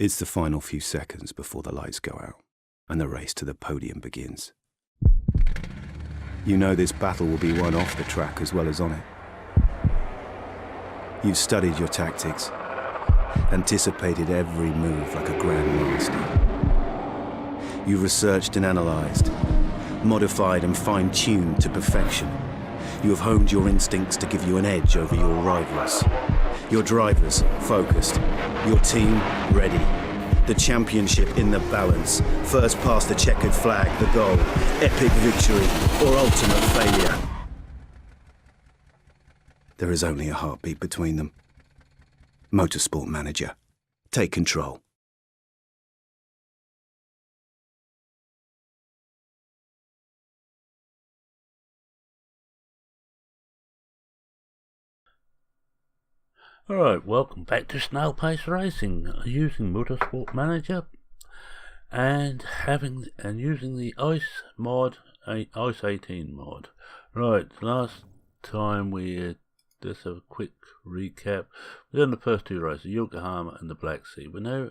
It's the final few seconds before the lights go out, and the race to the podium begins. You know this battle will be won off the track as well as on it. You've studied your tactics, anticipated every move like a grandmaster. You've researched and analysed, modified and fine-tuned to perfection. You have honed your instincts to give you an edge over your rivals. Your drivers focused, your team ready. The championship in the balance. First past the checkered flag, the goal. Epic victory or ultimate failure. There is only a heartbeat between them. MotorSport Manager. Take control. Alright, welcome back to Snail Pace Racing, using MotorSport Manager and using the ICE18 mod. Right, last time let's have a quick recap. We've done the first two races, Yokohama and the Black Sea. We're now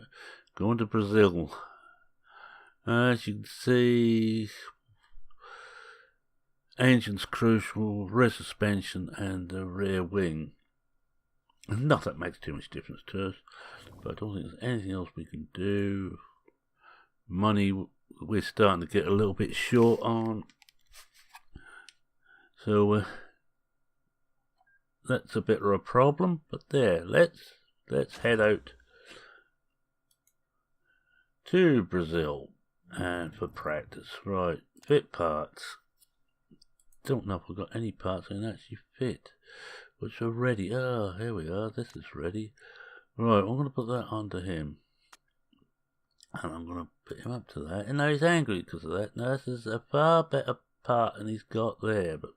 going to Brazil. As you can see, engine's crucial, rear suspension and the rear wing. Not that makes too much difference to us, but I don't think there's anything else we can do. Money we're starting to get a little bit short on, so that's a bit of a problem. But there, let's head out to Brazil and for practice. Right, fit parts. Don't know if we've got any parts that can actually fit. Which are ready. Ah, here we are. This is ready. Right, I'm going to put that onto him. And I'm going to put him up to that. And now he's angry because of that. Now this is a far better part than he's got there. But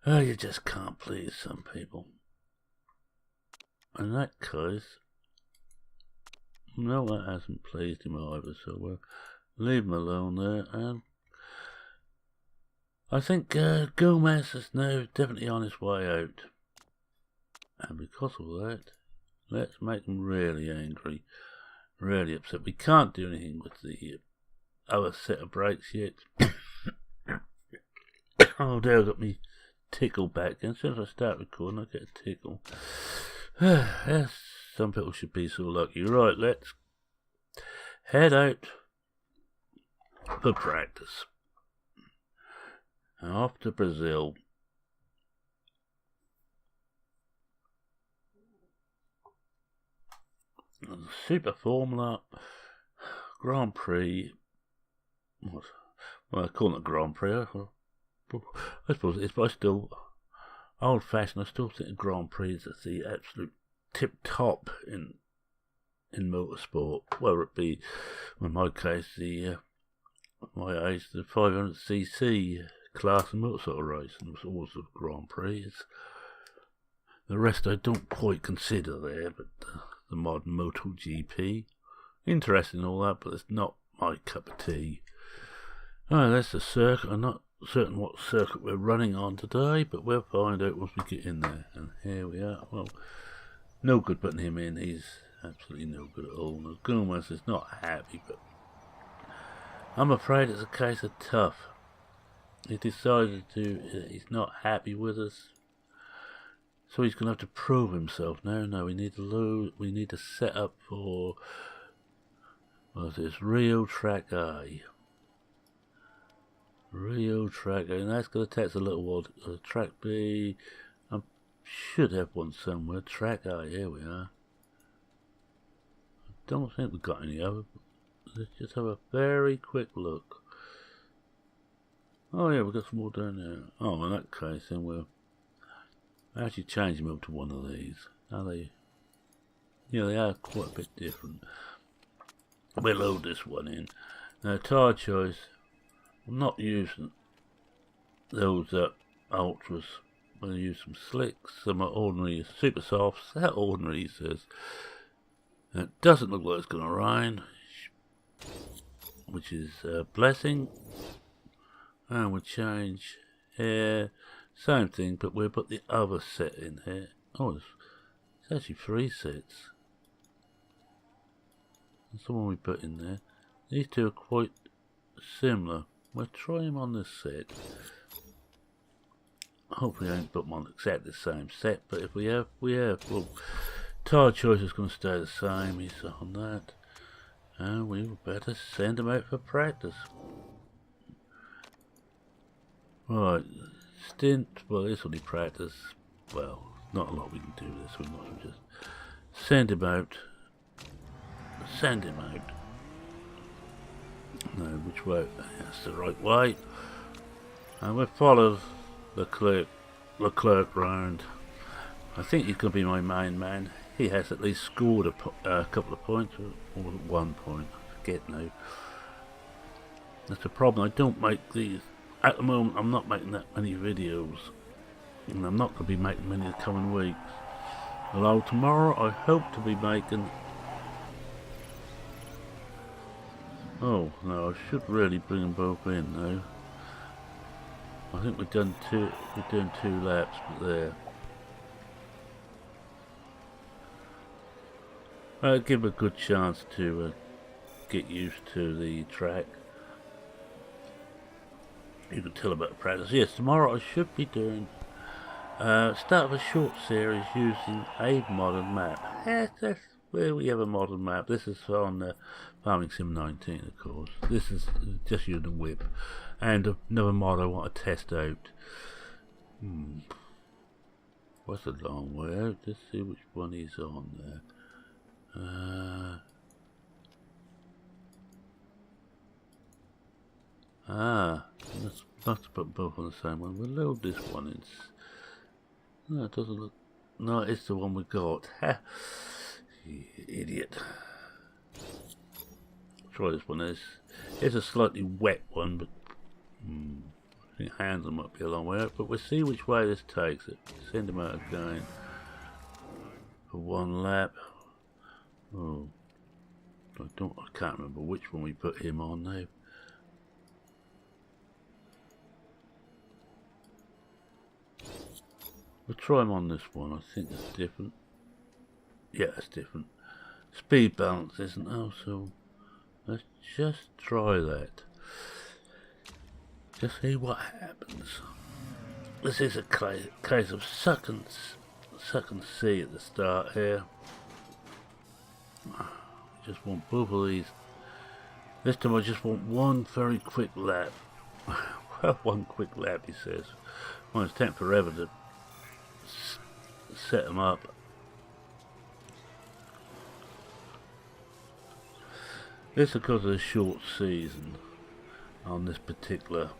you just can't please some people. In that case, no, that hasn't pleased him either. So we'll leave him alone there. And I think Gomez is now definitely on his way out. And because of that, let's make them really angry, really upset. We can't do anything with the other set of brakes yet. Oh dear, I got me tickle back. And as soon as I start recording, I get a tickle. Yes, some people should be so lucky. Right, let's head out for practice. And off to Brazil. Super Formula Grand Prix. Well, I call it Grand Prix. I suppose it's, but I still old fashioned. I still think Grand Prix is the absolute tip top in motorsport. Whether it be, in my case, my age, the 500cc class and motorcycle racing was always a Grand Prix. The rest I don't quite consider there, but the modern MotoGP, interesting and all that, but it's not my cup of tea. Alright, that's the circuit. I'm not certain what circuit we're running on today, but we'll find out once we get in there. And here we are. Well, no good putting him in. He's absolutely no good at all. Now, Gomez is not happy, but I'm afraid it's a case of tough. He decided he's not happy with us. So he's going to have to prove himself now. No, we need to set up for, what's this, Rio Track A. Rio Track A, and that's going to take us a little while. Track B, I should have one somewhere. Track A, here we are. I don't think we've got any other. Let's just have a very quick look. Oh yeah, we've got some more down there. Oh, in that case, then we'll actually change them up to one of these. Are they? Yeah, they are quite a bit different. We'll load this one in. Now, tyre choice. I'm not using those ultras. I'm going to use some slicks, some ordinary super softs. That ordinary, he says. It doesn't look like it's going to rain, which is a blessing. And we'll change here. Same thing, but we'll put the other set in here. Oh, it's actually 3 sets. That's the one we put in there. These two are quite similar. We'll try them on this set. Hopefully I don't put them on exactly the same set, but if we have, we have. Well, tire choice is going to stay the same. He's on that. And we better send him out for practice. Right, stint, well this will be practice. Well, not a lot we can do this, we might just send him out. Send him out. No, which way? That's the right way. And we've followed Leclerc round. I think he's going to be my main man. He has at least scored a couple of points, or 1 point, I forget now. That's the problem, I don't make these. At the moment I'm not making that many videos, and I'm not going to be making many in the coming weeks. Although tomorrow I hope to be making... Oh no, I should really bring them both in now. I think we're doing 2 laps, but there. I'll give them a good chance to get used to the track. You can tell about practice. Yes, tomorrow I should be doing start of a short series using a modern map. Yes, that's where we have a modern map. This is on Farming Sim 19, of course. This is just using the whip. And another mod I want to test out. What's a long way out? Let's see which one he's on there. Let's must put both on the same one. We'll load this one in. No, it doesn't look. No, it's the one we got. Ha! You idiot. Try this one. It's a slightly wet one, but I think handling might be a long way out. But we'll see which way this takes it. Send him out again for 1 lap. Oh, I can't remember which one we put him on now. We'll try him on this one. I think it's different. Yeah, it's different. Speed balance isn't also. Let's just try that. Just see what happens. This is a case of suck and see at the start here. Just want both of these. This time I just want 1 very quick lap. Well, 1 quick lap, he says. Well, it's taking forever to set them up. This is because of the short season on this particular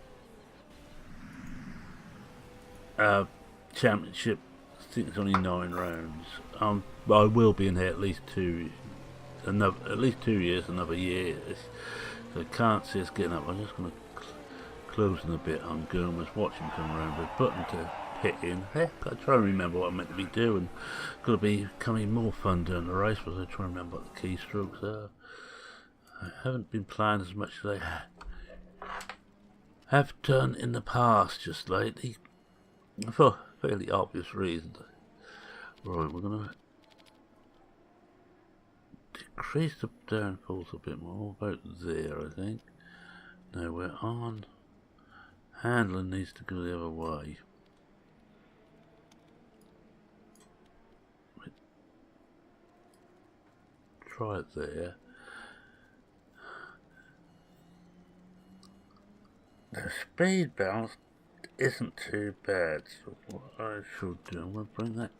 championship. I think it's only 9 rounds. I will be in here at least 2 years, another year. So I can't see us getting up. I'm just going to close in a bit on Goomers, watch him come around with a button to hit in. Heck, I try and remember what I'm meant to be doing. It's going to be becoming more fun during the race, but I try and remember what the keystrokes are. I haven't been playing as much as I have done in the past just lately, for fairly obvious reasons. Right, we're going to decrease the downforce a bit more, about there I think. Now we're on. Handling needs to go the other way. Try it there. The speed balance isn't too bad, so what I should do, I'm going to bring that,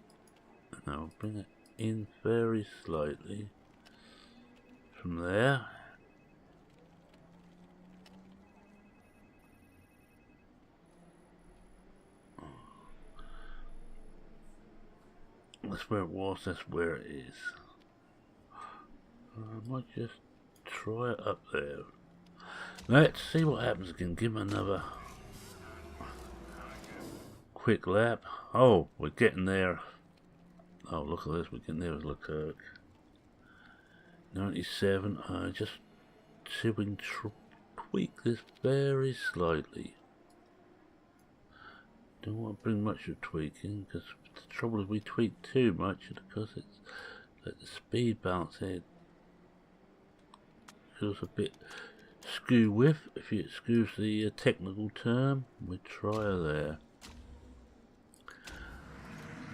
no, bring it in very slightly from there. That's where it was, that's where it is. I might just try it up there. Let's see what happens again. Give him another quick lap. Oh, we're getting there. Oh, look at this. We're getting there with Leclerc. 97. Just see if we can tweak this very slightly. Don't want to bring much of tweaking, because the trouble is we tweak too much because it's like the speed balance here goes a bit skew with, if you excuse the technical term. We try her there.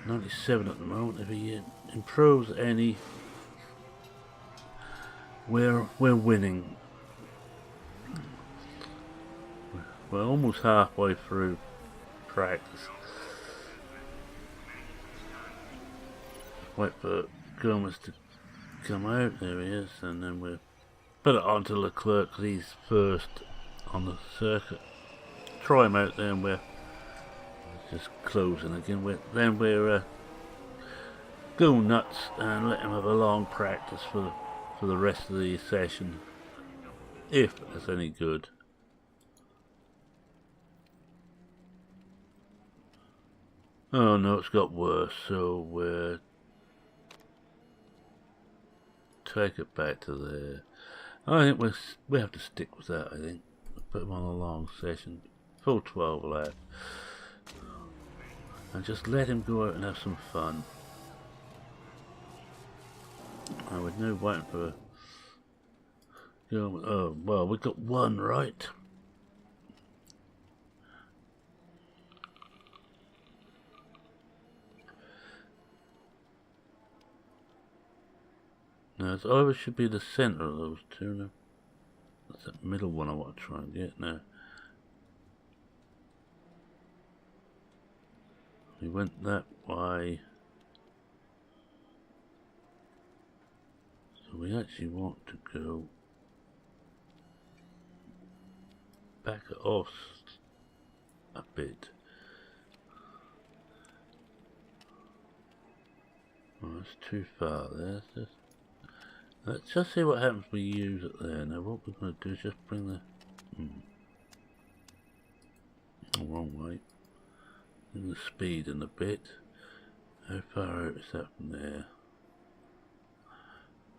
97 at the moment. If he improves any, we're winning. We're almost halfway through practice. Wait for Gomez to come out. There he is, and then we'll put it on to Leclerc because he's first on the circuit. Try him out there, and we're just closing again. Then we're go nuts and let him have a long practice for the rest of the session, if it's any good. Oh no, it's got worse, so we're take it back to there. I think we have to stick with that. I think put him on a long session, full 12 lap, and just let him go out and have some fun. I would no waiting for. Oh well, we got one right. Now, it either should be the centre of those two. Now, that's that middle one I want to try and get now. We went that way. So we actually want to go back off a bit. Oh, that's too far there. Let's just see what happens when we use it there. Now what we're going to do is just bring the... the wrong way. Bring the speed in a bit. How far out is that from there?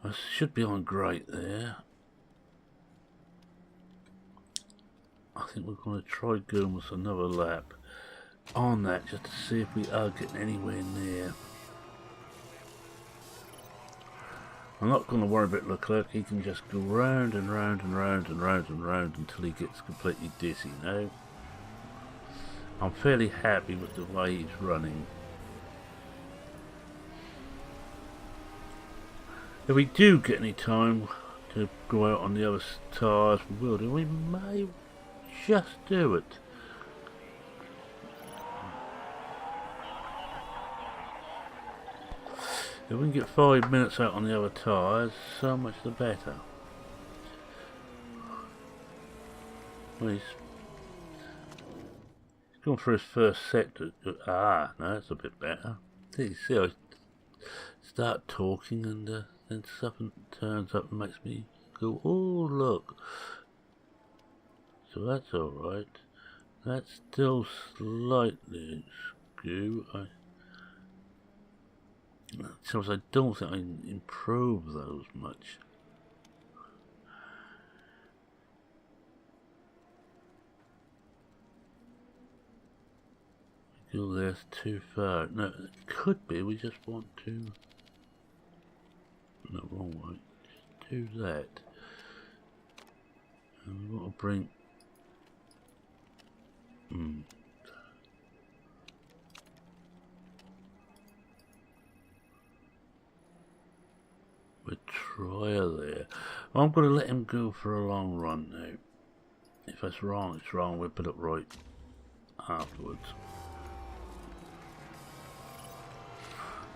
I should be on great there. I think we're going to try going with another lap on that just to see if we are getting anywhere near. I'm not going to worry about Leclerc. He can just go round and round and round and round and round until he gets completely dizzy now. I'm fairly happy with the way he's running. If we do get any time to go out on the other tyres, we will do. We may just do it. If we can get 5 minutes out on the other tyres, so much the better. Well, he's gone for his first set. No, that's a bit better. See, I start talking and then something turns up and makes me go, oh look. So that's alright. That's still slightly askew. So I don't think I can improve those much. Go there's too far. No, it could be. We just want to. No, wrong way. Just do that. And we want to bring. We try her there. I'm going to let him go for a long run now. If it's wrong, it's wrong. We'll put it right afterwards.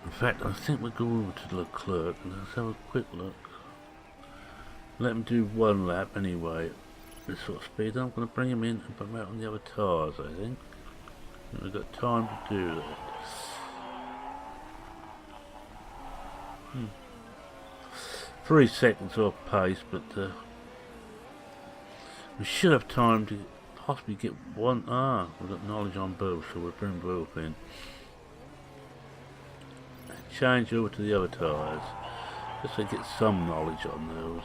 In fact, I think we'll go over to Leclerc and let's have a quick look. Let him do one lap anyway. This sort of speed. I'm going to bring him in and put him out on the other tyres, I think. We've got time to do that. 3 seconds off pace, but we should have time to possibly get one. We've got knowledge on both, so we'll bring both in. Change over to the other tyres, just to get some knowledge on those.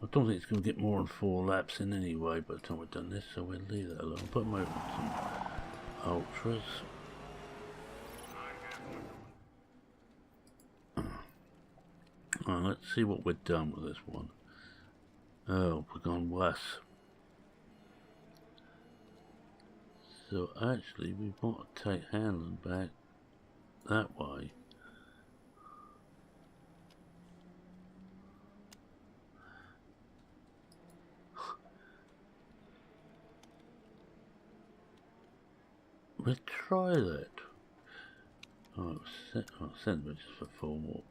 I don't think it's going to get more than 4 laps in anyway by the time we've done this, so we'll leave that alone. Put them out with some ultras. Let's see what we're done with this one. Oh, we've gone worse. So actually we want to take handling back that way. We'll try that. Oh, sandwiches for 4 more.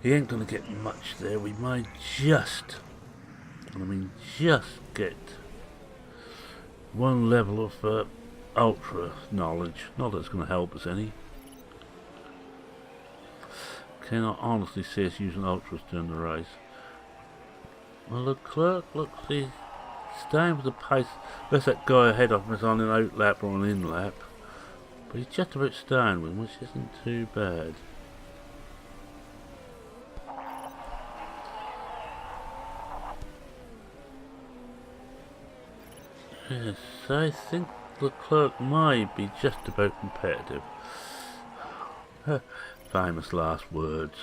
He ain't gonna get much there. We might just, just get 1 level of ultra knowledge. Not that it's gonna help us any. Cannot honestly see us using ultras during the race. Well, the clerk looks, he's staying with the pace. Unless that guy ahead of him is on an out lap or an in lap. But he's just about staying with him, which isn't too bad. Yes, I think the clerk might be just about competitive. Famous last words.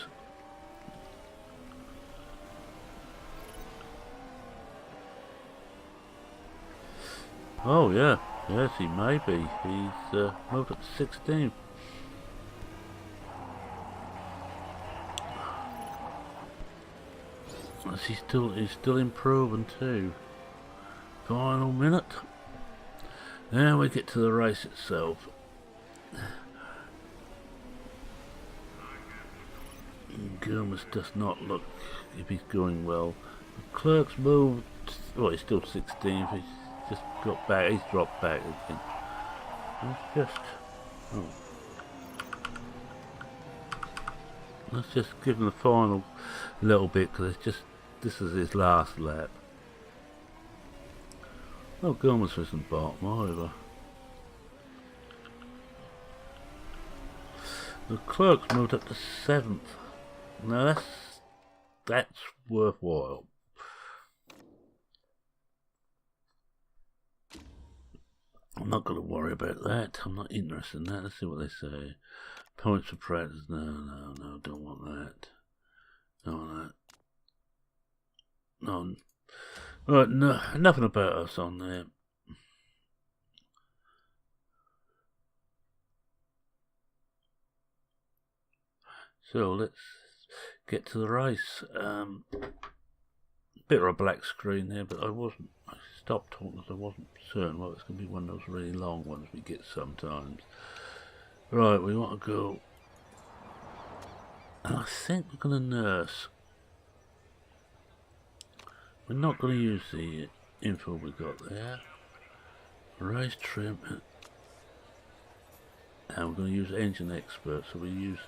Oh yeah, yes he may be. He's moved up to 16. He's still improving too. Final minute. Now we get to the race itself. Gomez does not look if he's going well. The clerk's moved. Well, he's still 16th. He's just got back. He's dropped back again. Let's just. Oh. Let's just give him the final little bit because it's just. This is his last lap. Oh, Gomez isn't bottom either. The clerk's moved up to 7th. Now that's worthwhile. I'm not going to worry about that. I'm not interested in that. Let's see what they say. Points for practice. No, don't want that. Don't want that. No. Right, no, nothing about us on there. So let's get to the race. Bit of a black screen there, but I stopped talking because I wasn't certain. Well, it's going to be one of those really long ones we get sometimes. Right, we want to go. And I think we're going to nurse. We're not going to use the info we got there. Race trim. And we're going to use engine expert, so we use.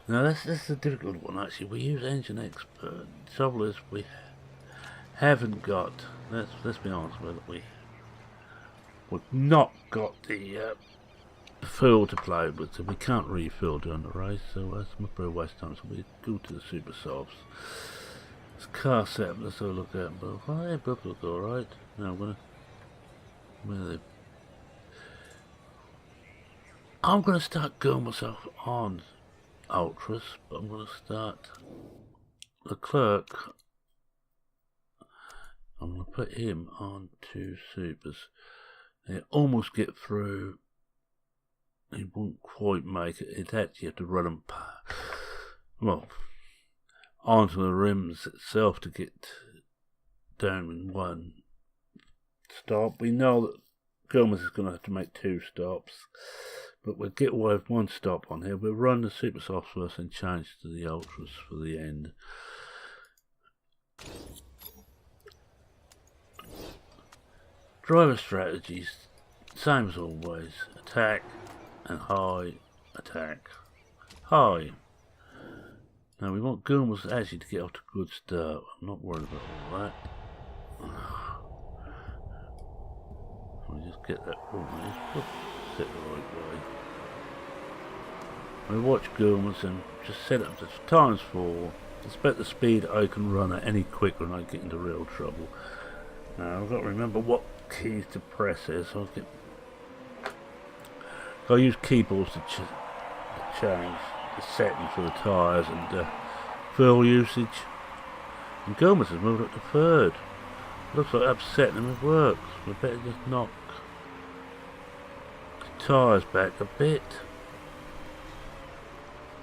Now this is a difficult one actually. We use engine expert. The trouble is we haven't got. Let's be honest with it. We've not got the fuel to play with, so we can't refill during the race. So that's a waste of time. So we go to the super softs. It's car setup. Let's have a look at them both. Oh, they both look all right. Now I'm gonna start going myself on ultras, but I'm going to start the clerk. I'm going to put him on 2 supers. He almost get through. He won't quite make it. He'd actually have to run him, well, onto the rims itself to get down in 1 stop. We know that Gomez is going to have to make 2 stops. But we'll get away with 1 stop on here. We'll run the super softs first and change to the ultras for the end. Driver strategies, same as always. Attack and high, attack, high. Now we want Gomez actually to get off to a good start. I'm not worried about all that. We just get that. Oh, set the right way. We watch Gomez and just set it up to ×4. Expect the speed I can run at any quicker and I get into real trouble. Now I've got to remember what keys to press here, so I'll use keyboards to change. the settings for the tyres and fuel usage. And Gomez has moved up to third. Looks like upsetting him with works. We better just knock the tyres back a bit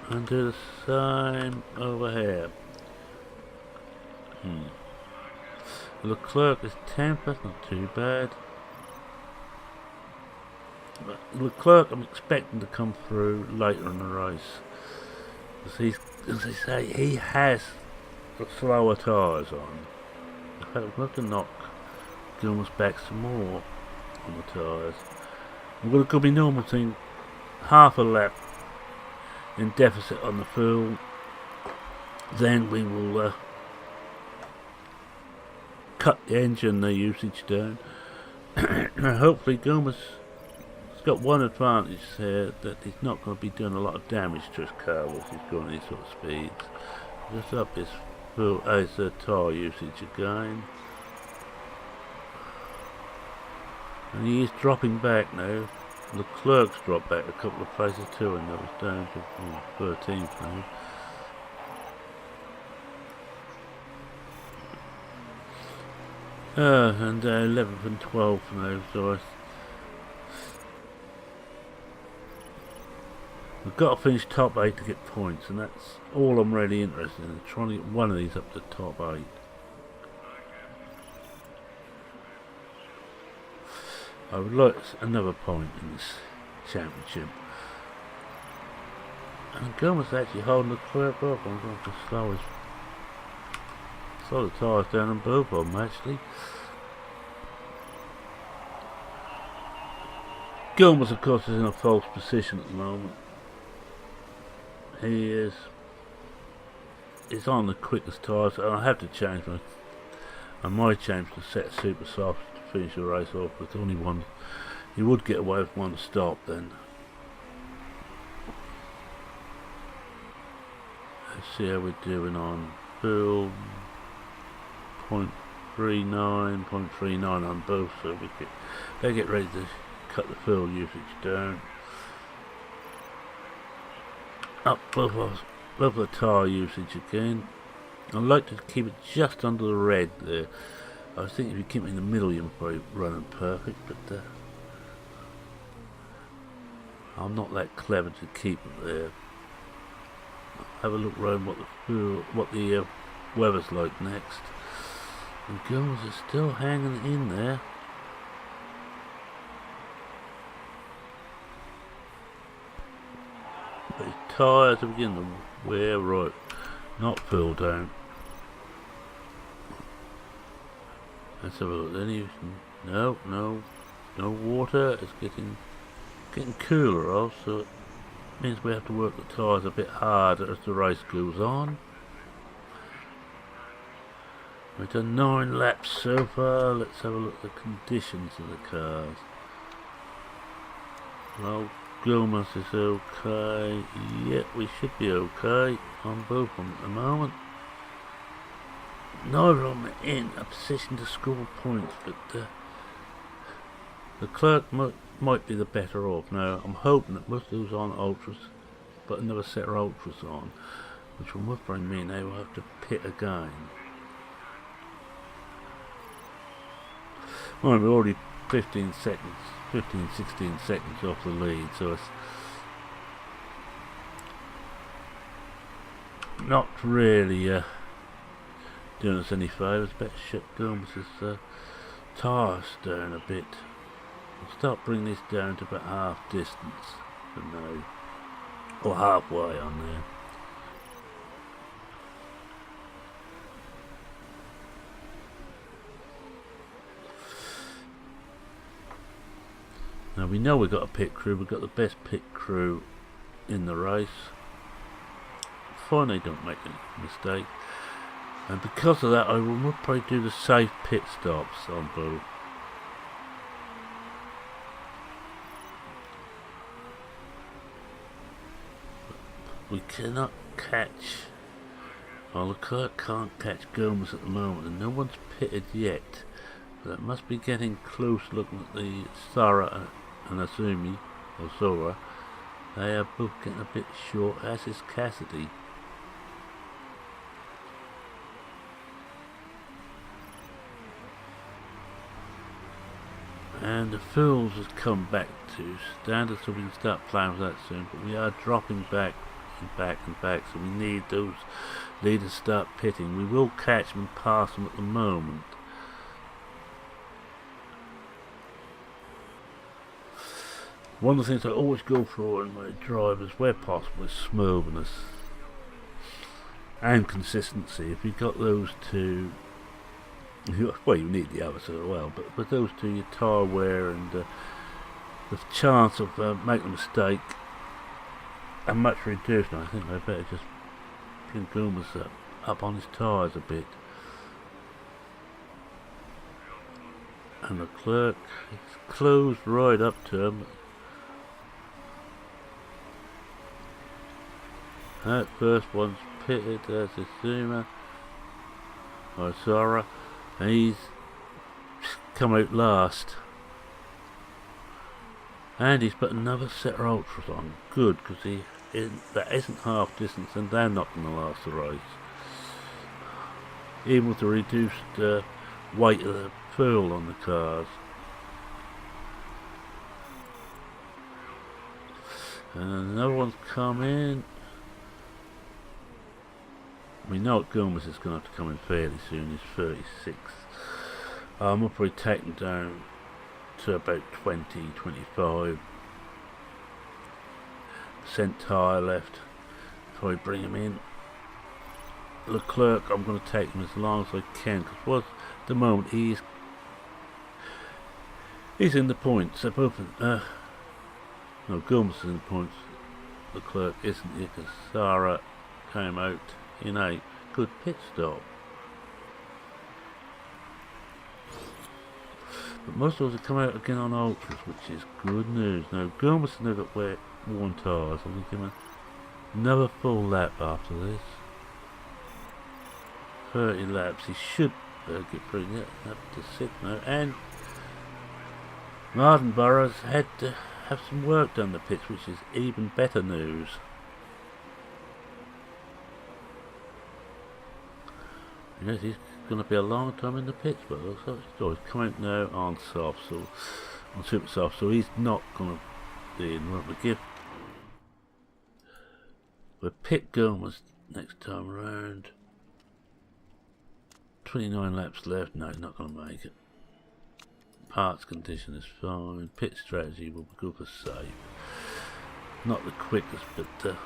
and do the same over here. Leclerc is 10th, that's not too bad. But Leclerc, I'm expecting to come through later in the race. Because as I say, he has got slower tyres on. In fact, we're going to have to knock Gilmore's back some more on the tyres. We're going to be normal thing, half a lap in deficit on the fuel. Then we will cut the engine usage down. Hopefully Gomez has got one advantage here, that he's not going to be doing a lot of damage to his car as he's going these sort of speeds. Just up his fuel, his tyre usage again. And he is dropping back now. Leclerc's dropped back a couple of places too, and that was down to 13th now. And 11th and 12th now, so we've got to finish top 8 to get points, and that's all I'm really interested in, trying to get one of these up to top 8. I would like another point in this championship. And Gomez actually holding the Leclerc up. I'm going to slow the tyres down on both of them actually. Gomez of course is in a false position at the moment. He's on the quickest tyres, and I have to change I might change the set super soft to finish the race off with only one. He would get away with one stop then. Let's see how we're doing on fuel. 0.39 on both, so they get ready to cut the fuel usage down. Up both the tyre usage again. I'd like to keep it just under the red there. I was thinking if you keep it in the middle you're probably running perfect, but I'm not that clever to keep it there. Have a look around what the weather's like next. And Gomez is still hanging in there. But his tyres are beginning to wear right, not full down. Let's have a look. No water. It's getting cooler also. It means we have to work the tyres a bit harder as the race goes on. We've done 9 laps so far. Let's have a look at the conditions of the cars. Well, Gomez is okay. Yeah, we should be okay on both of them at the moment. Neither of them are in a position to score points, but the Clerk might be the better off. Now, I'm hoping that most of those on ultras, but another set of ultras on, which will most probably mean they will have to pit again. Well, we're already 16 seconds off the lead, so it's not really doing us any favours. Better shut Gomez's tyres down a bit. We'll start bringing this down to about half distance for now, or halfway on there. Now we know we've got a pit crew, we've got the best pit crew in the race. Fine, they don't make a mistake. And because of that, I will probably do the safe pit stops on both. We cannot catch, well, Leclerc can't catch Gomez at the moment, and no one's pitted yet. But it must be getting close looking at the Sarah and Asumi, or Sora. They are both getting a bit short, as is Cassidy. And the Fools has come back to standard, so we can start playing with that soon. But we are dropping back and back and back, so we need those leaders to start pitting. We will catch them and pass them at the moment. One of the things I always go for in my drivers, where possible, is smoothness and consistency. If you've got those two, well, you need the others as well, but those two, your tyre wear and the chance of making a mistake are much reduced. And I think I better just bring Goomas up on his tyres a bit. And the clerk is closed right up to him. That first one's pitted, there's Zuma or Zara, and he's come out last. And he's put another set of ultras on. Good, because that isn't half distance, and they're not going to last the race. Even with the reduced weight of the fuel on the cars. And another one's come in. We know Gomez is going to have to come in fairly soon. He's 36. We'll probably take him down to about 20-25% tyre left. Probably bring him in. Leclerc, I'm going to take him as long as I can, because at the moment he's in the points. They're both no, Gomez is in the points. Leclerc isn't, because Sarah came out in a good pit stop. But most of us have come out again on ultras, which is good news. Now Gomez has now got worn tyres. I'm going to give him another full lap after this. 30 laps. He should get pretty up to 6 now. And Mardenborough's had to have some work done the pits, which is even better news. Yes, he's going to be a long time in the pits, but also he's come out now on soft, so on super soft, so he's not going to be in. We'll pit Gomez next time around. 29 laps left. No, he's not going to make it. Parts condition is fine. Pit strategy will be good for safe. Not the quickest, but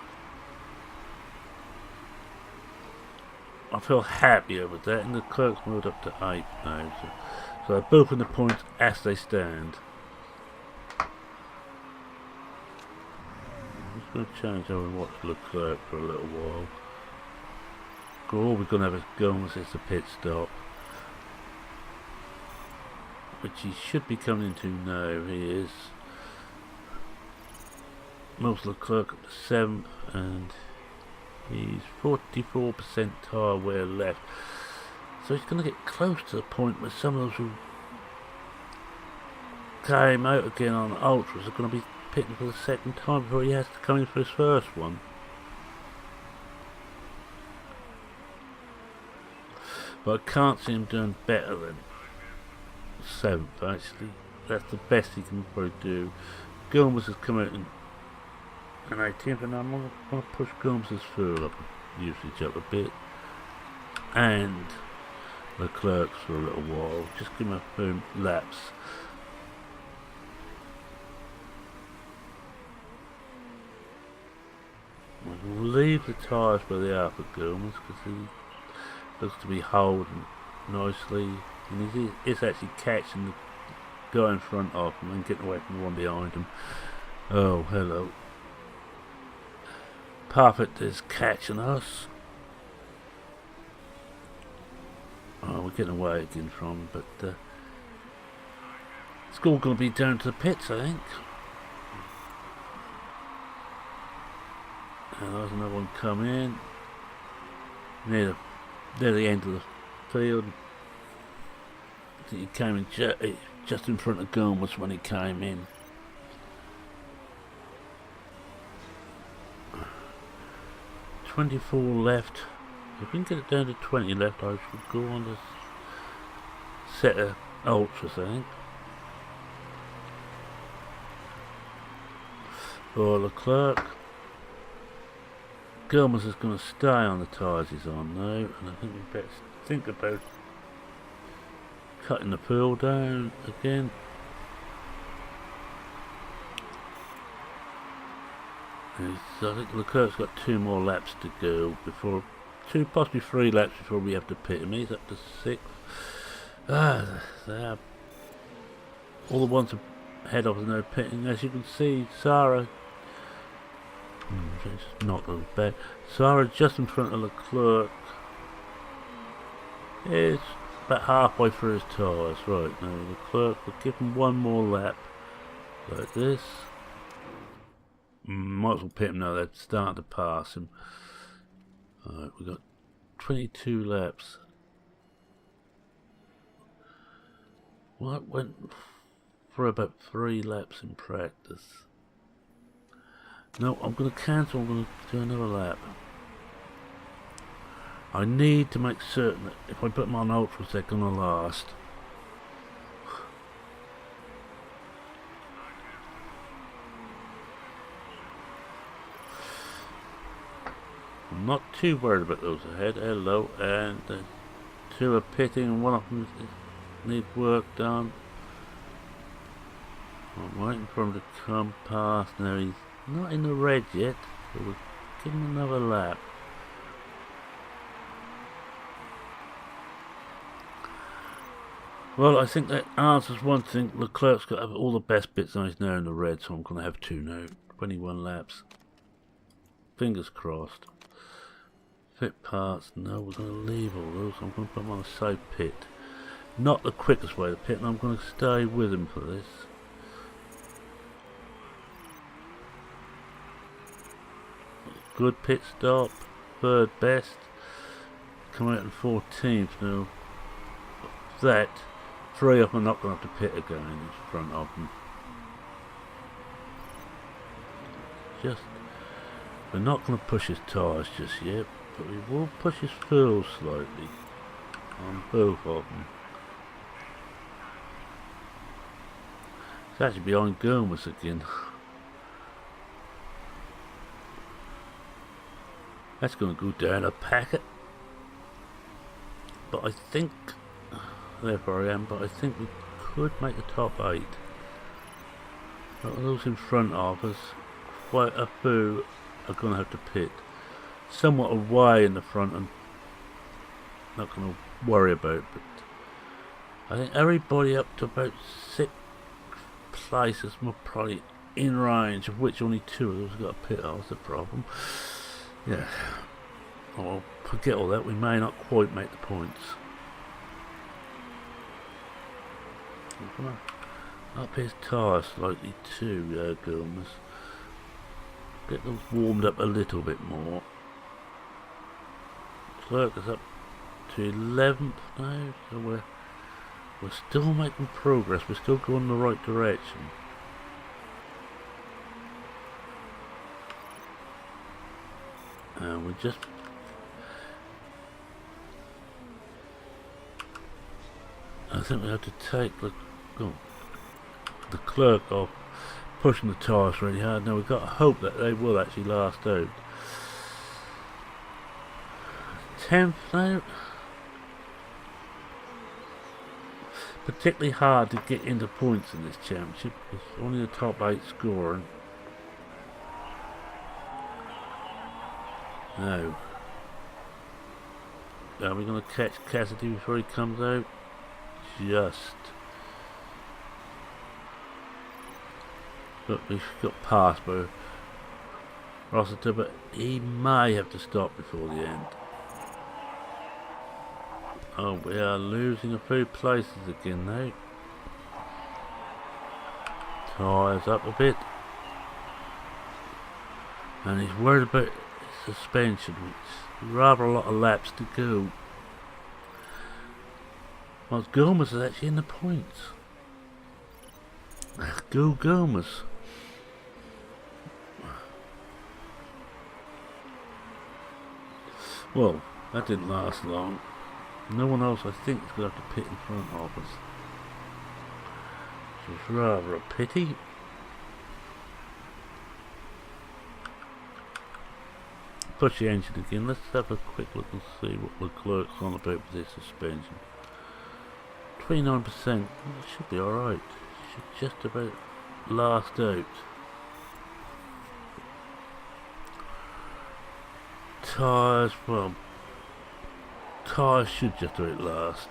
I feel happier with that, and the clerk's moved up to 8 now, so they're both in the points as they stand. I'm just going to change over and watch Leclerc for a little while. All we're going to have is Gomez as the pit stop, which he should be coming into now. He is. Most Leclerc up to 7th, and he's 44% tyre wear left, so he's going to get close to the point where some of those who came out again on ultras are going to be pitting for the second time before he has to come in for his first one. But I can't see him doing better than 7th, actually. That's the best he can probably do. Gomez has come out in 18th, and I'm going to push Gomez's fuel up, usage up a bit, and Leclerc's for a little while. Just give him a few laps. We'll leave the tyres where they are for Gomez, because he looks to be holding nicely, and he is actually catching the guy in front of him and getting away from the one behind him. Oh, hello. Parfit is catching us. Oh, we're getting away again from him, but it's all going to be down to the pits, I think. And there's another one come in near the end of the field. I think he came in just in front of Gomez when he came in. 24 left. If we can get it down to 20 left, I should go on this set of ultras, I think. For Leclerc. Gilmas is going to stay on the tyres he's on now, and I think we better think about cutting the pool down again. So I think Leclerc's got 2 more laps to go before, 2, possibly 3 laps before we have to pit him. He's up to 6th. All the ones ahead of us are now pitting. As you can see, Sarah, just knocked on the back. Sarah just in front of Leclerc. It's about halfway through his tyres. Right, now Leclerc will give him 1 more lap like this. Might as well pit him now, they're starting to pass him. Alright, we've got 22 laps. Well, that went for about 3 laps in practice. No, I'm going to cancel, I'm going to do another lap. I need to make certain that if I put them on ultras, they're going to last. I'm not too worried about those ahead. Hello, and 2 are pitting, and 1 of them needs work done. I'm waiting for him to come past. Now he's not in the red yet, so we'll give him another lap. Well, I think that answers one thing. Leclerc's got all the best bits and he's now in the red, so I'm going to have 2 now. 21 laps. Fingers crossed. Fit parts, no, we're going to leave all those. I'm going to put them on a side pit. Not the quickest way to pit, and I'm going to stay with him for this. Good pit stop, 3rd best. Coming out in 14th now. That, 3 of them are not going to have to pit again in front of them. We're not going to push his tyres just yet, but we will push his fuel slightly on both of them. It's actually behind Gomez again. That's going to go down a packet. But I think, therefore I am, but I think we could make the top 8. But those in front of us, quite a few are going to have to pit. Somewhat away in the front and not going to worry about, but I think everybody up to about 6 places were probably in range, of which only 2 of those have got a pit. That was the problem. Yeah. Oh, forget all that, we may not quite make the points. I'm going to up his tyres slightly too, Gomez. Get those warmed up a little bit more. Clerk is up to 11th now, so we're still making progress, we're still going the right direction. And we just I think we have to take the clerk off, pushing the tyres really hard. Now we've got to hope that they will actually last out. 10th now. Particularly hard to get into points in this championship. It's only the top 8 scoring. Now, are we going to catch Cassidy before he comes out? Just. But we've got past by Rossiter, but he may have to stop before the end. Oh, we are losing a few places again now. Tyres up a bit. And he's worried about suspension, which is rather a lot of laps to go. Well, Gomez is actually in the points. Go Gomez. Well, that didn't last long. No one else, I think, is going to have to pit in front of us. Which is rather a pity. Push the engine again. Let's have a quick look and see what Leclerc's on about with this suspension. 29%. It should be alright. Should just about last out. Tyres, well, tyres should just about last.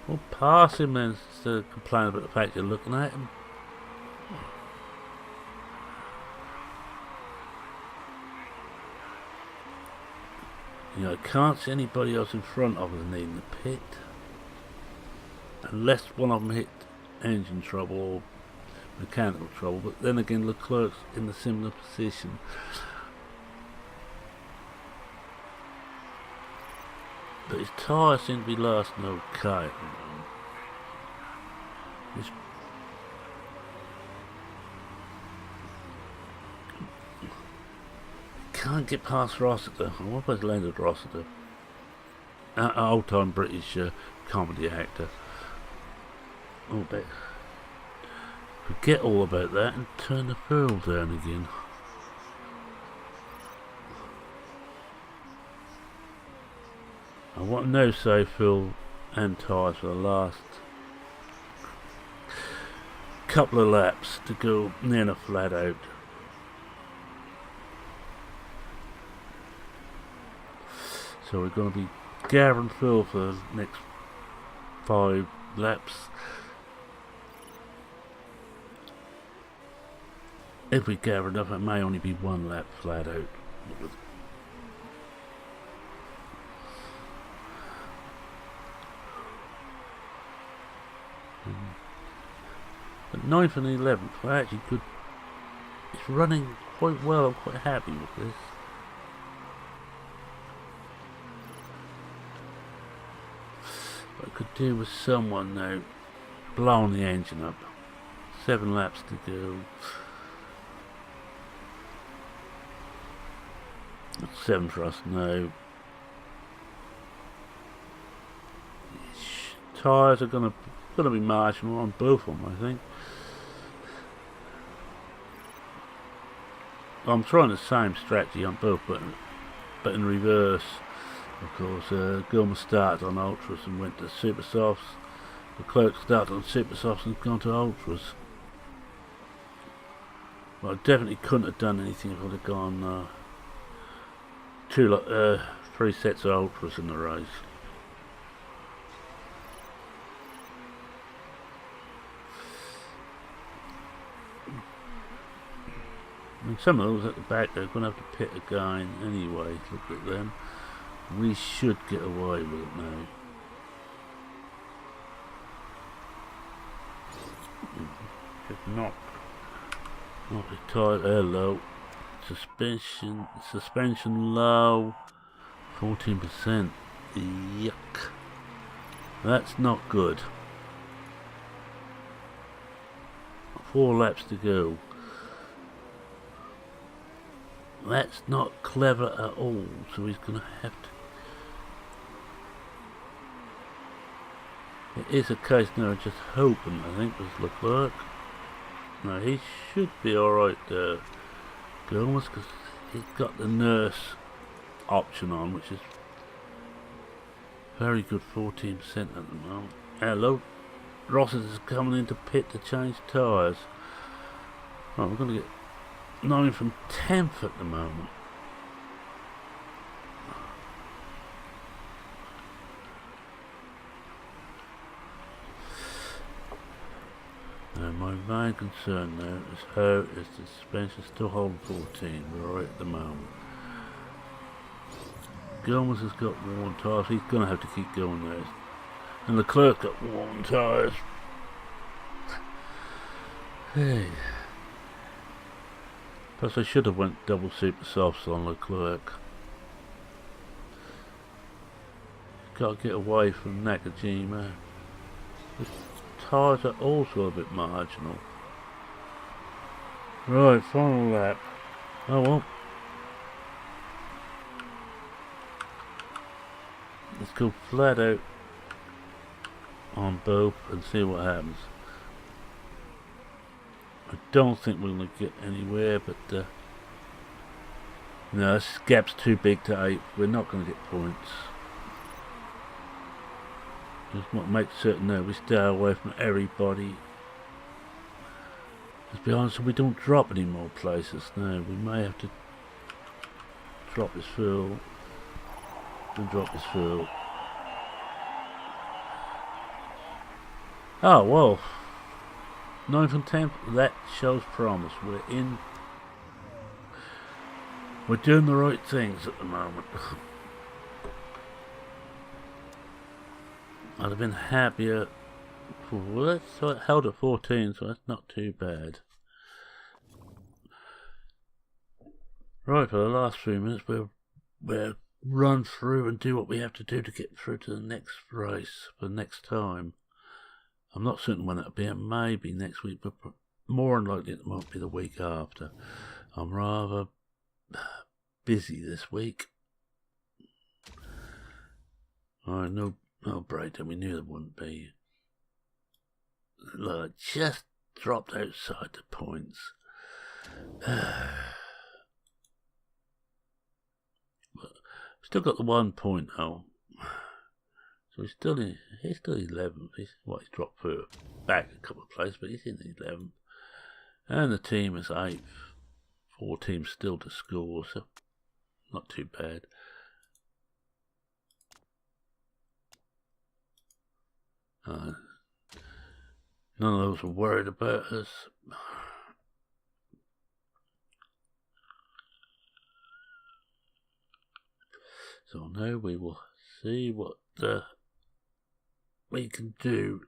Well, pass him then instead of complaining about the fact you're looking at him. You know, I can't see anybody else in front of us needing the pit. Unless one of them hit engine trouble or mechanical trouble. But then again, Leclerc's in a similar position. But his tyres seem to be lasting okay. His can't get past Rossiter. What about Leonard Rossiter? Old-time British comedy actor. Oh, but forget all about that and turn the fuel down again. I want no say fuel and tyres for the last couple of laps to go near a flat out. So we're going to be gathering fuel for the next 5 laps. If we gather enough, it may only be 1 lap flat out. But 9th and 11th, we're actually good. It's running quite well. I'm quite happy with this. I could do with someone now blowing the engine up. 7 laps to go. 7 for us now. Tyres are gonna be marginal on both of them, I think. I'm trying the same strategy on both, but in reverse. Of course, Gilmer started on Ultras and went to Super Softs. Leclerc started on Super Softs and gone to Ultras. Well, I definitely couldn't have done anything if I'd have gone 3 sets of Ultras in the race. And some of those at the back, they're going to have to pit again anyway. Look at them. We should get away with it now. Should not be tight. Low. Suspension low. 14%. Yuck. That's not good. 4 laps to go. That's not clever at all, so he's going to have to... It is a case now of just hoping, I think, with Leclerc. No, he should be alright there, Gilmas, because he's got the nurse option on, which is very good, 14% at the moment. Hello, Ross is coming into pit to change tyres. Oh, we're going to get 9 from 10th at the moment. Now my main concern now is how is the suspension still holding 14. We're alright at the moment. Gilmas has got worn tyres. He's going to have to keep going there. And Leclerc got worn tyres. Hey. Plus I should have went double super softs on Leclerc. Got to get away from Nakajima. The tyres are also a bit marginal. Right, final lap. Oh well. Let's go flat out on both and see what happens. I don't think we're going to get anywhere, but no, this gap's too big to 8. We're not going to get points. Just want to make certain that we stay away from everybody. Let's be honest, we don't drop any more places. No, we may have to drop this field and drop this field. Oh, well. 9 from 10, that shows promise. We're doing the right things at the moment. I'd have been happier. Well, that's held at 14, so that's not too bad. Right, for the last few minutes, we'll run through and do what we have to do to get through to the next race for next time. I'm not certain when it'll be. It may be next week, but more than likely it might be the week after. I'm rather busy this week. Alright, no breakdown. We knew there wouldn't be. Look, just dropped outside the points. Still got the 1 point though. So he's still 11th. He's dropped back a couple of places, but he's in the 11th. And the team is 8th. 4 teams still to score, so not too bad. None of those are worried about us. So now we will see what we can do.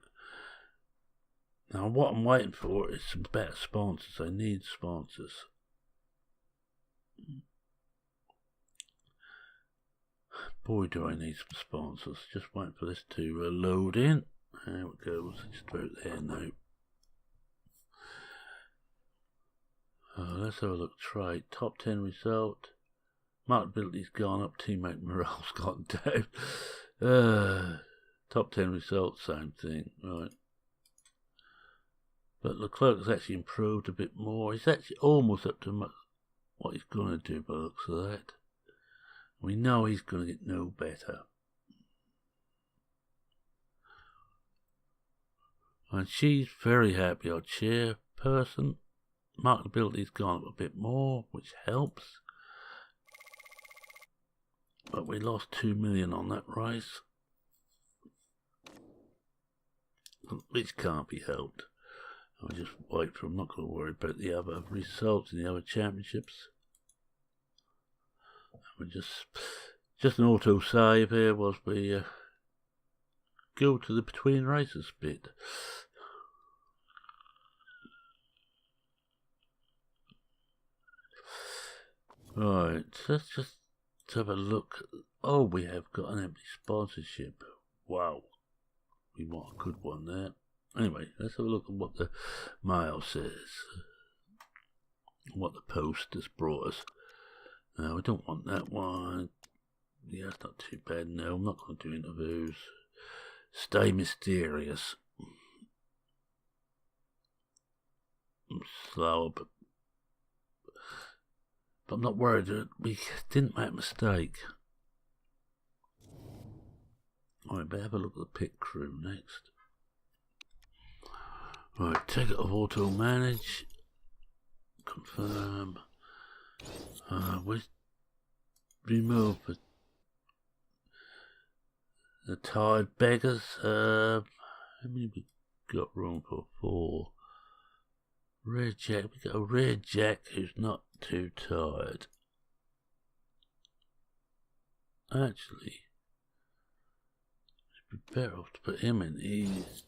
Now what I'm waiting for is some better sponsors. I need sponsors. Boy, do I need some sponsors. Just waiting for this to load in. There it goes. It's out there now. Let's have a look. Try top 10 result. Marketability's gone up. Teammate morale's gone down. Top 10 results, same thing. Right. But Leclerc has actually improved a bit more. He's actually almost up to what he's going to do by the looks of that. We know he's going to get no better. And she's very happy, our chairperson. Marketability's gone up a bit more, which helps. But we lost 2 million on that race, which can't be helped. I'll just wait for. I'm not going to worry about the other results in the other championships. We just an auto save here whilst we go to the between races bit. Right, let's just have a look. Oh, we have got an empty sponsorship. Wow, we want a good one there. Anyway, let's have a look at what the mail says. What the post has brought us. No, we don't want that one. Yeah, it's not too bad. No, I'm not going to do interviews. Stay mysterious. I'm slow, but I'm not worried. We didn't make a mistake. Alright, but have a look at the pit crew next. Right, ticket of auto manage. Confirm. We remove the tired beggars. How many we got room for? 4. Red Jack. We got a Red Jack who's not too tired. Actually, it'd be better off to put him in. He's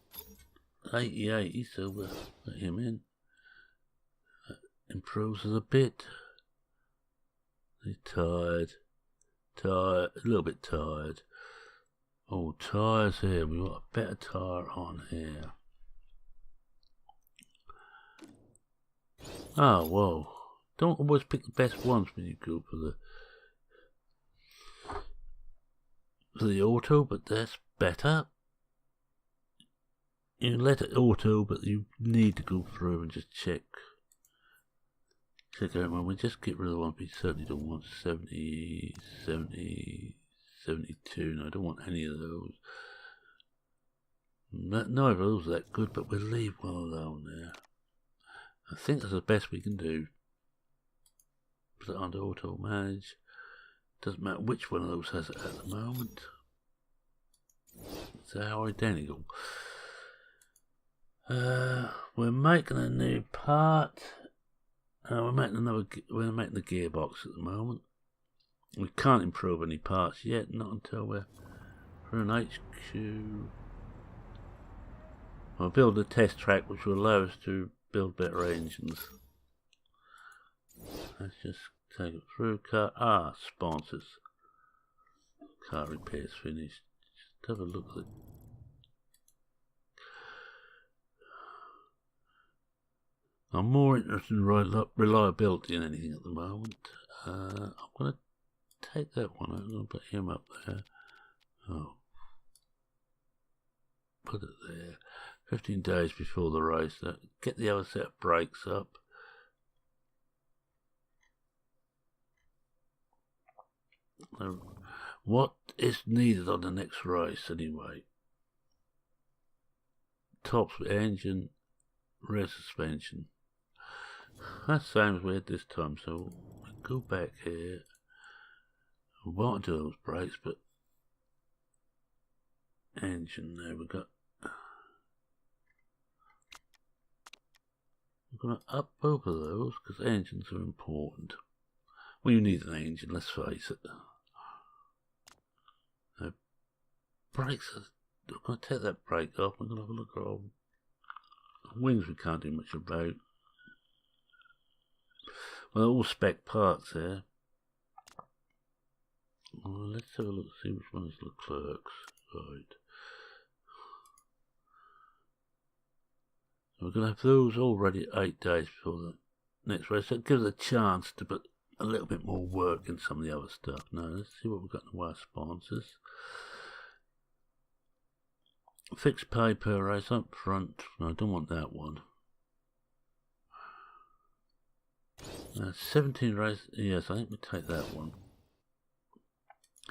88, so we'll put him in. Improves us a bit. He's tired, a little bit tired. Oh, tyres here. We want a better tyre on here. Ah, well, don't always pick the best ones when you go for the auto, but that's better. You can let it auto, but you need to go through and just check out when we just get rid of the ones we certainly don't want. 70, 70, 72. No, I don't want any of those. Neither of those are that good, but we'll leave one alone there. I think that's the best we can do. Put it under auto manage. Doesn't matter which one of those has it at the moment. They're identical. We're making a new part. We're making the gearbox at the moment. We can't improve any parts yet, not until we're for an HQ. I'll build a test track which will allow us to build better engines. Let's just take it through. Car sponsors. Car repairs finished. Just have a look at it. I'm more interested in reliability than anything at the moment. I'm going to take that one out. I'm going to put him up there. Oh. Put it there. 15 days before the race. Get the other set of brakes up. What is needed on the next race anyway? Tops engine, rear suspension. That sounds weird this time, so we go back here. We want to do those brakes, but engine there we're going to up both of those because engines are important. Well, you need an engine, let's face it. Now, brakes we're going to take that brake off. We're going to have a look at our wings. We can't do much about. Well, all spec parts there. Well, let's have a look, see which one is Leclerc's. Right. We're going to have those all ready 8 days before the next race. So it gives us a chance to put a little bit more work in some of the other stuff. Now, let's see what we've got in the way of sponsors. Fixed pay per race up front. No, I don't want that one. 17 races. Yes, I think we take that one.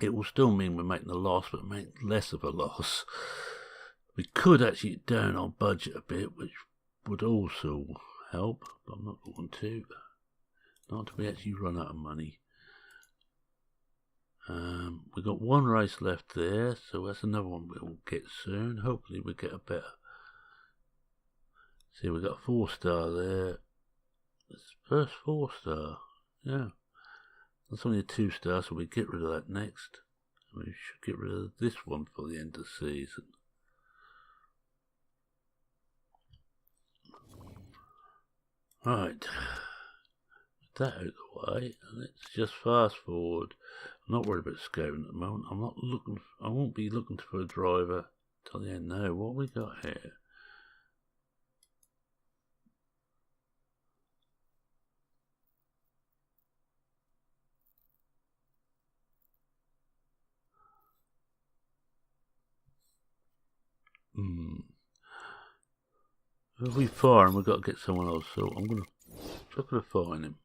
It will still mean we're making a loss, but make less of a loss. We could actually get down our budget a bit, which would also help, but I'm not going to. Not until we actually run out of money. We've got one race left there, so that's another one we'll get soon. Hopefully we get a better. See, we've got a 4-star there. It's the first 4-star. Yeah. That's only a 2-star, so we get rid of that next. We should get rid of this one for the end of the season. Right. With that out of the way, let's just fast forward. I'm not worried about scouting at the moment. I won't be looking for a driver till the end now. What we got here? If we fire him, we've got to get someone else, so I'm going to fire him.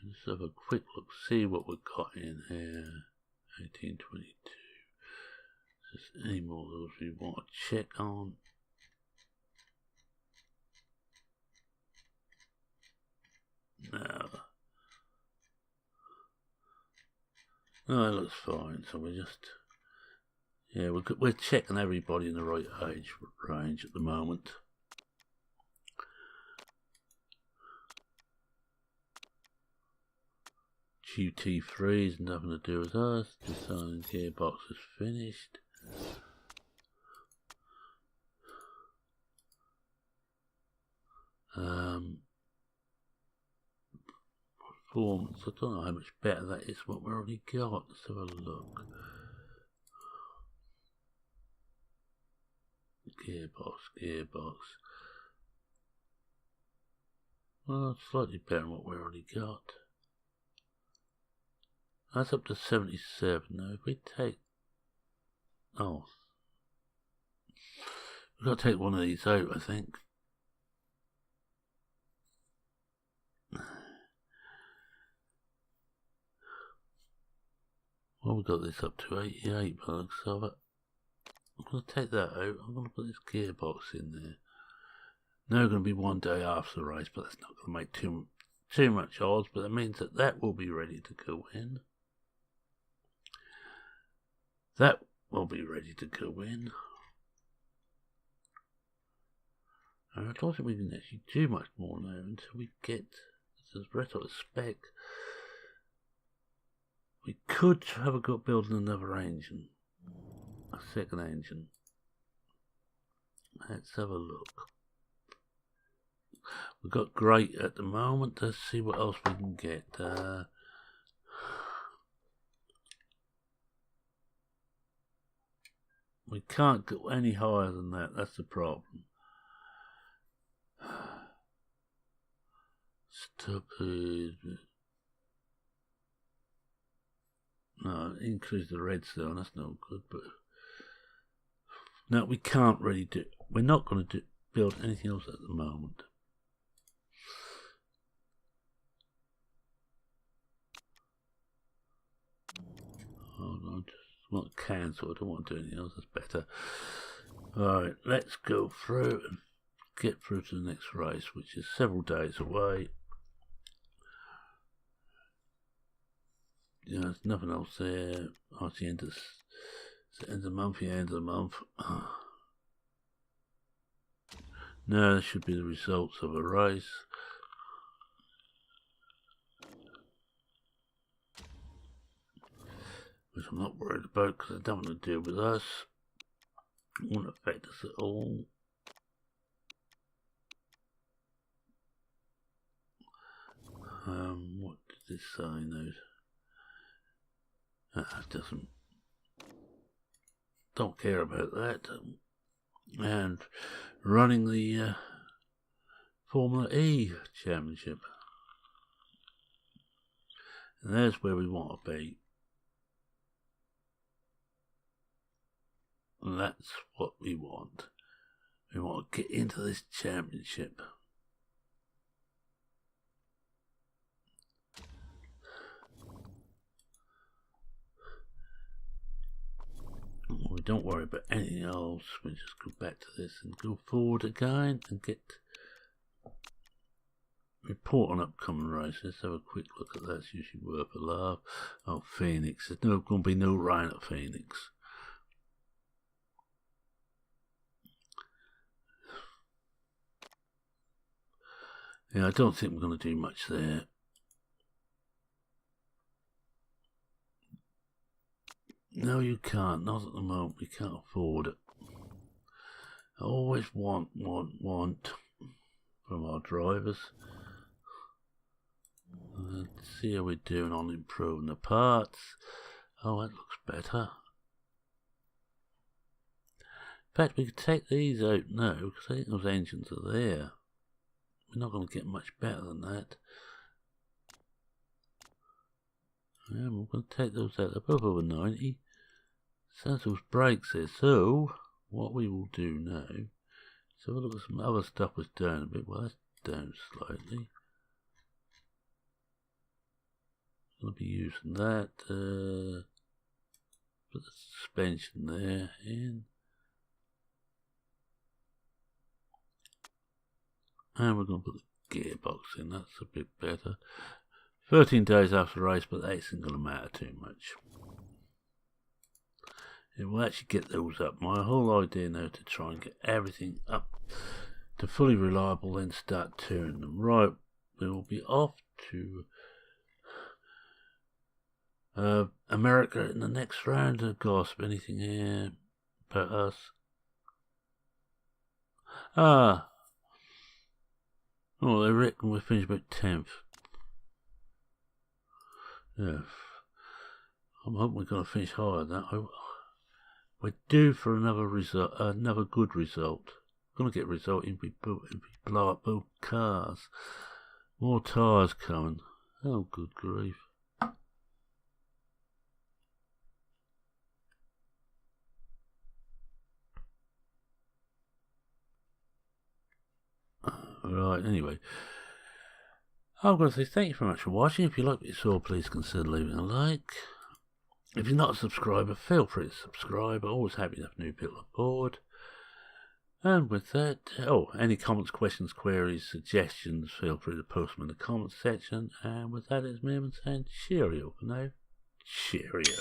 Let's have a quick look, see what we've got in here. 1822. Is there any more of those we want to check on? No. No, it looks fine. So we're just, yeah, we're checking everybody in the right age range at the moment. GT3 is nothing to do with us. Design gearbox is finished. Performance, I don't know how much better that is what we already got. Let's have a look. Gearbox. Well, it's slightly better than what we already got. That's up to 77. Now, if we take... Oh. We've got to take one of these out, I think. Well, we've got this up to 88 by the looks of it. I'm going to take that out. I'm going to put this gearbox in there. Now going to be one day after the race, but that's not going to make too much odds, but it means that will be ready to go in. That will be ready to go in. And I don't think we can actually do much more now until we get this rest of the spec. We could have a go at building another engine. A second engine. Let's have a look. We've got great at the moment. Let's see what else we can get. We can't go any higher than that. That's the problem. Stupid. No, increase the redstone. That's no good. But no, we can't really do. We're not going to build anything else at the moment. Hold on, just want to cancel. I don't want to do anything else. That's better. Alright, let's go through and get through to the next race, which is several days away. Yeah, there's nothing else there. Oh, it's the end of the month. The end of the month. No, that should be the results of a race. Which I'm not worried about because I don't want to deal with us. It won't affect us at all. What does this say now? Doesn't. Don't care about that. And running the Formula E Championship. And there's where we want to be. And that's what we want. We want to get into this championship. We don't worry about anything else. We just go back to this and go forward again and get report on upcoming races. Let's have a quick look at that. It's usually worth a laugh. Oh, Phoenix. There's going to be no rain at Phoenix. Yeah, I don't think we're going to do much there. No, you can't. Not at the moment. We can't afford it. I always want from our drivers. Let's see how we're doing on improving the parts. Oh, that looks better. In fact, we could take these out now because I think those engines are there. We're not going to get much better than that. Yeah, we're going to take those out. They're both over 90. Sounds those brakes there. So, what we will do now is have a look at some other stuff that's down a bit. Well, that's down slightly. I'm going to be using that. Put the suspension there in. And we're going to put the gearbox in. That's a bit better. 13 days after the race, but that isn't going to matter too much. It will actually get those up. My whole idea now to try and get everything up to fully reliable, then start turning them. Right, we will be off to America in the next round. Gossip, anything here about us? Ah. Oh, they reckon we'll finish about 10th. Yeah. I'm hoping we're going to finish higher than that. We're due for another result, another good result. Gonna get a result if we blow up both cars. More tyres coming. Oh, good grief. Right, anyway. I'm going to say thank you very much for watching. If you like what you saw, please consider leaving a like. If you're not a subscriber, feel free to subscribe. I'm always happy to have new people aboard. And with that, any comments, questions, queries, suggestions, feel free to post them in the comments section. And with that, it's me saying cheerio for now. Cheerio.